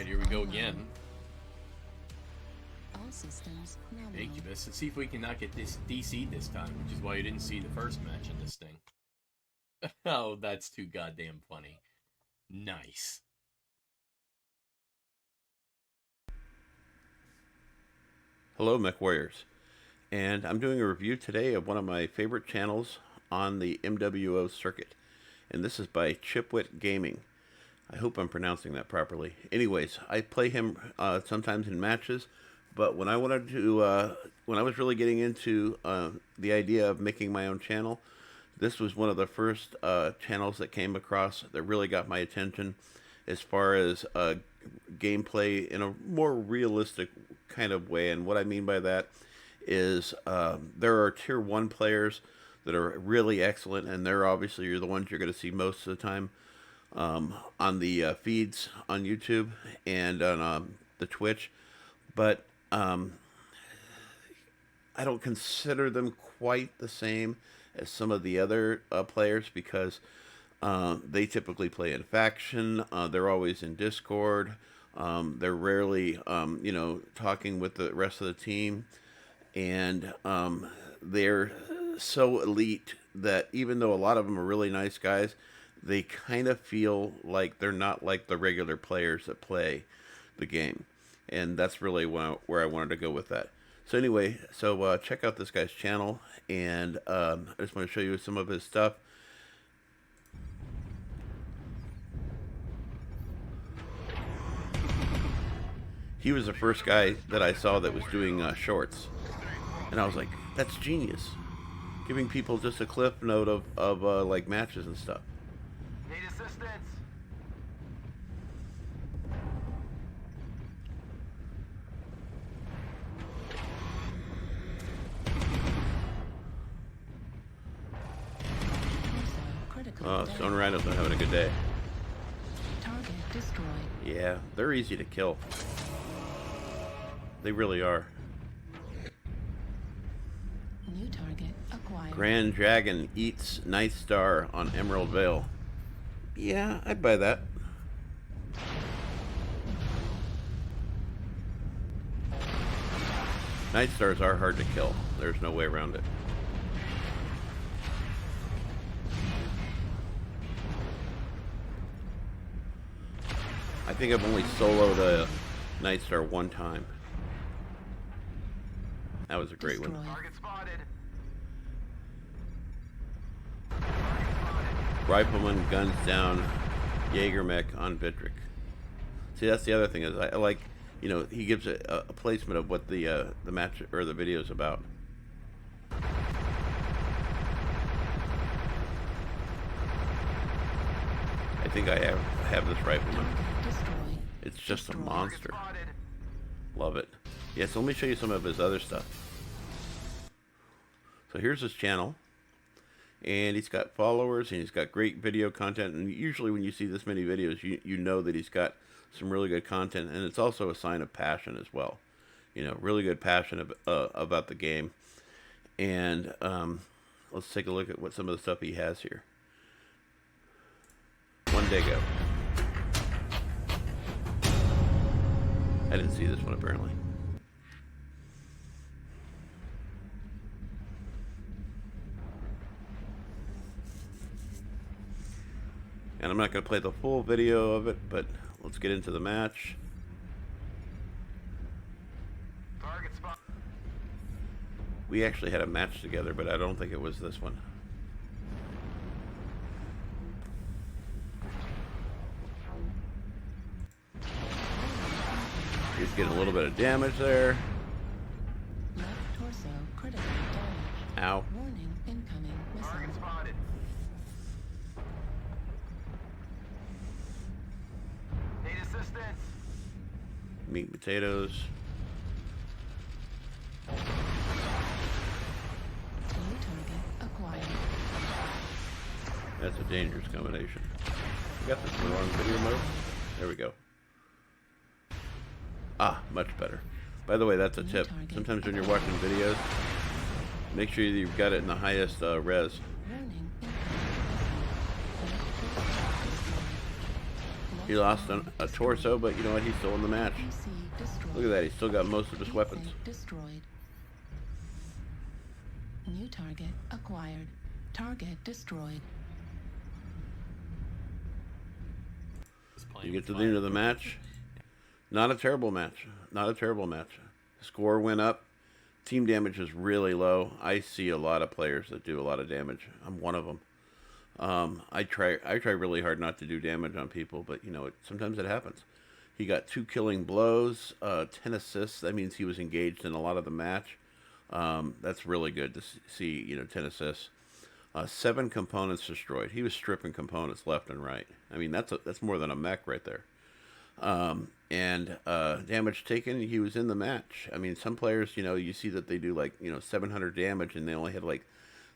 here we go again. All systems nominal. Incubus. Let's see if we can not get this DC'd this time, which is why you didn't see the first match in this thing. Oh, that's too goddamn funny. Nice. Hello, Mechwarriors, and I'm doing a review today of one of my favorite channels on the MWO circuit, and this is by Chipwit Gaming. I hope I'm pronouncing that properly. Anyways, I play him sometimes in matches, but when I wanted to, when I was really getting into the idea of making my own channel, this was one of the first channels that came across that really got my attention as far as gameplay in a more realistic kind of way. And what I mean by that is there are tier 1 players that are really excellent, and they're obviously the ones you're going to see most of the time on the feeds on YouTube and on the Twitch. But I don't consider them quite the same as some of the other players, because they typically play in faction. They're always in Discord. They're rarely, you know, talking with the rest of the team, and they're so elite that even though a lot of them are really nice guys, they kind of feel like they're not like the regular players that play the game, and that's really where I wanted to go with that. So anyway, so check out this guy's channel, and I just want to show you some of his stuff. He was the first guy that I saw that was doing shorts, and I was like, that's genius, giving people just a cliff note of like matches and stuff. Need assistance. Stone Rhino's not having a good day. Target destroyed. Yeah, they're easy to kill. They really are. New target acquired. Grand Dragon eats Night Star on Emerald Vale. Yeah, I'd buy that. Night Stars are hard to kill. There's no way around it. I think I've only soloed a Night Star one time. That was a great one. Target spotted. Rifleman guns down Jaeger Mech on Vitric. See, that's the other thing, is I like, you know, he gives a placement of what the match or the video is about. I think I have this Rifleman. It's just a monster. Love it. Yeah, so let me show you some of his other stuff. So here's his channel, and he's got followers, and he's got great video content, and usually when you see this many videos, you know that he's got some really good content, and it's also a sign of passion as well. You know, really good passion about the game. And let's take a look at what some of the stuff he has here. One Dago. I didn't see this one apparently. And I'm not going to play the full video of it, but let's get into the match. Target spot. We actually had a match together, but I don't think it was this one. He's getting a little bit of damage there. Left torso critical damage. Ow. Warning, incoming missile. Target spotted. Need assistance. Meat and potatoes. New target acquired. That's a dangerous combination. We got this in the wrong video mode. There we go. Ah, much better. By the way, that's a tip. Sometimes when you're watching videos, make sure you've got it in the highest res. Warning, incoming missile. He lost a torso, but you know what? He's still in the match. PC destroyed. Look at that. He's still got most of his weapons. Defense destroyed. New target acquired. Target destroyed. Just playing You get with to the fire. end of the match. Not a terrible match. Not a terrible match. Score went up. Team damage is really low. I see a lot of players that do a lot of damage. I'm one of them. I try really hard not to do damage on people, but you know, sometimes it happens. He got 2 killing blows, 10 assists. That means he was engaged in a lot of the match. That's really good to see, you know, 10 assists. 7 components destroyed. He was stripping components left and right. I mean, that's more than a mech right there. Damage taken, he was in the match. I mean, some players, you know, you see that they do like, you know, 700 damage and they only had like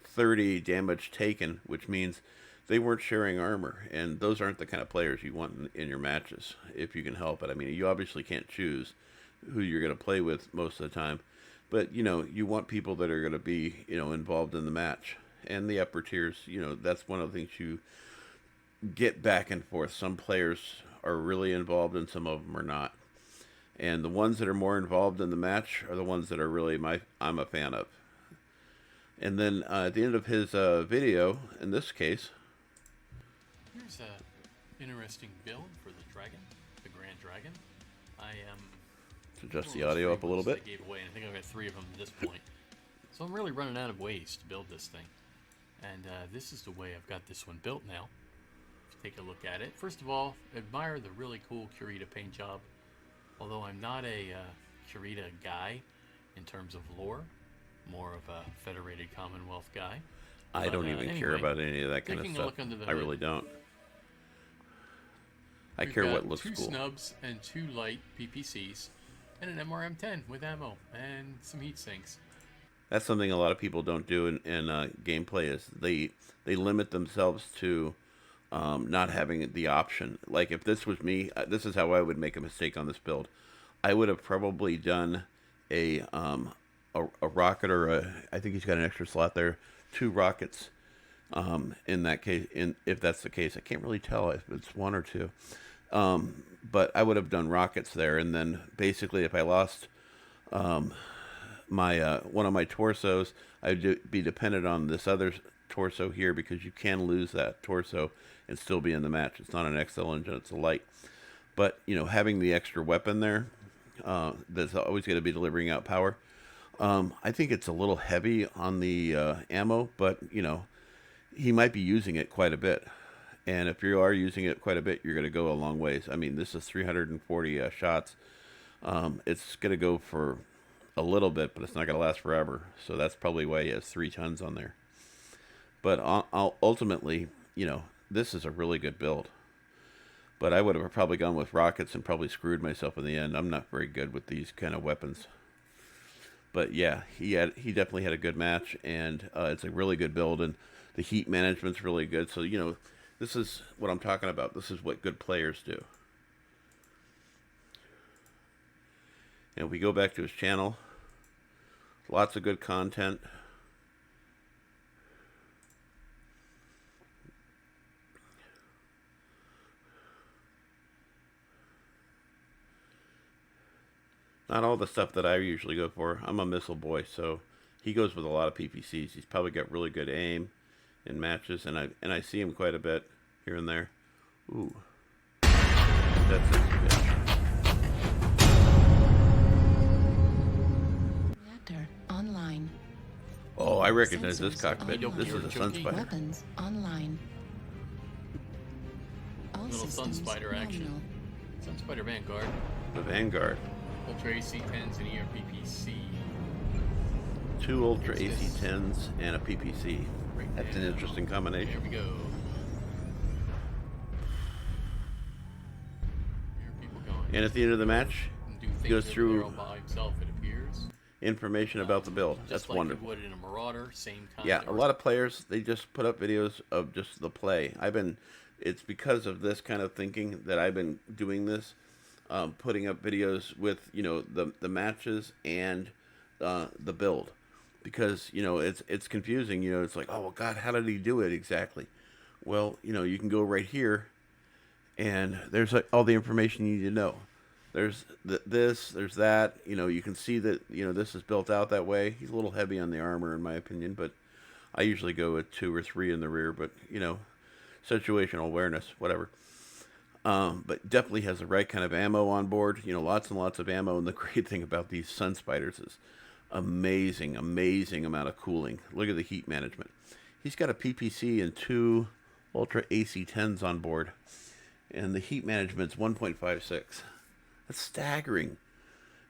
30 damage taken, which means they weren't sharing armor. And those aren't the kind of players you want in your matches, if you can help it. I mean, you obviously can't choose who you're going to play with most of the time, but, you know, you want people that are going to be, you know, involved in the match. And the upper tiers, you know, that's one of the things you get back and forth. Some players are really involved and some of them are not. And the ones that are more involved in the match are the ones that are really I'm a fan of. And then at the end of his video, in this case, Here's a interesting build for the dragon, the Grand Dragon. I am to adjust the audio up a little bit. I gave away, and I think I've got 3 of them at this point. So I'm really running out of ways to build this thing. And this is the way I've got this one built now. Take a look at it. First of all, admire the really cool Kurita paint job. Although I'm not a Kurita guy in terms of lore, more of a Federated Commonwealth guy. I don't even care anyway, about any of that kind of taking a stuff. look under the I hood. really don't. I We've care got what looks 2 cool. snubs and 2 light PPCs, and an MRM-10 with ammo and some heat sinks. That's something a lot of people don't do in gameplay is they limit themselves to not having the option. Like if this was me, this is how I would make a mistake on this build. I would have probably done a rocket or I think he's got an extra slot there, 2 rockets. In that case, if that's the case, I can't really tell if it's 1 or 2. But I would have done rockets there, and then basically if I lost my one of my torsos, I'd be dependent on this other torso here, because you can lose that torso and still be in the match. It's not an XL engine, it's a light. But, you know, having the extra weapon there, that's always going to be delivering out power. I think it's a little heavy on the ammo, but, you know, he might be using it quite a bit. And if you are using it quite a bit, you're going to go a long ways. I mean, this is 340 shots. It's going to go for a little bit, but it's not going to last forever. So that's probably why he has 3 tons on there. But ultimately, you know, this is a really good build. But I would have probably gone with rockets and probably screwed myself in the end. I'm not very good with these kind of weapons. But yeah, he definitely had a good match, and it's a really good build, and the heat management's really good. So, you know, this is what I'm talking about. This is what good players do. And if we go back to his channel, lots of good content. Not all the stuff that I usually go for. I'm a missile boy, so he goes with a lot of PPCs. He's probably got really good aim in matches, and I see him quite a bit here and there. Ooh, that's a bitch. Reactor online. Oh, I recognize this Sensors cockpit. online. This is a Junkie. Sunspider. Weapons online. All Little systems Sunspider action. nominal. Sunspider Vanguard, The Vanguard. Ultra AC-10s, and ERPPC. 2 Ultra AC-10s and a PPC. Right That's an now. interesting Here combination. we go. Here are people going. And at the end of the match, And do things goes over through there all by himself, it appears. information about the build. Just That's like wonderful. you would in a Marauder, same kind. Yeah, a lot of players, they just put up videos of just the play. It's because of this kind of thinking that I've been doing this, putting up videos with, you know, the matches and the build, because, you know, it's confusing. You know, it's like, oh well, God, how did he do it exactly? Well, you know, you can go right here and there's like all the information you need to know. There's this, there's that. You know, you can see that, you know, this is built out that way. He's a little heavy on the armor, in my opinion, but I usually go with 2 or 3 in the rear. But you know, situational awareness, whatever. But definitely has the right kind of ammo on board. You know, lots and lots of ammo. And the great thing about these Sun Spiders is amazing amount of cooling. Look at the heat management. He's got a PPC and 2 Ultra AC-10s on board, and the heat management's 1.56. That's staggering.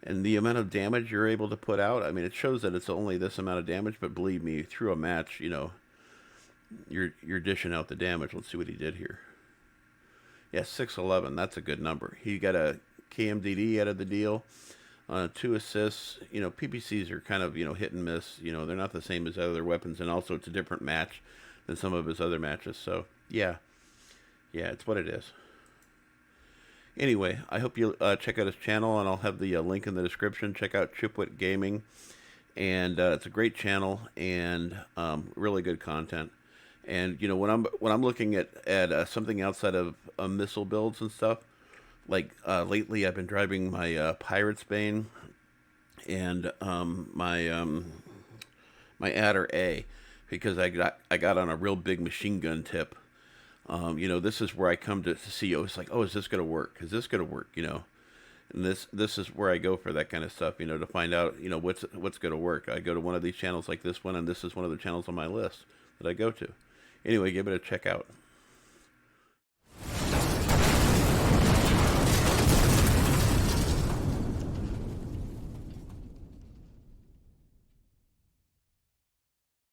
And the amount of damage you're able to put out, I mean, it shows that it's only this amount of damage, but believe me, through a match, you know, you're dishing out the damage. Let's see what he did here. Yeah, 611. That's a good number. He got a KMDD out of the deal. 2 assists. You know, PPCs are kind of, you know, hit and miss. You know, they're not the same as other weapons, and also it's a different match than some of his other matches. So, yeah, it's what it is. Anyway, I hope you check out his channel, and I'll have the link in the description. Check out Chipwit Gaming, and it's a great channel and really good content. And you know, when I'm looking at something outside of missile builds and stuff, like lately I've been driving my Pirate's Bane and my acw-a, because I got on a real big machine gun tip. You know, this is where I come to see. Oh, it's like, oh, is this gonna work? Is this gonna work? You know, and this is where I go for that kind of stuff. You know, to find out, you know, what's gonna work. I go to one of these channels like this one, and this is one of the channels on my list that I go to. Anyway, give it a check out.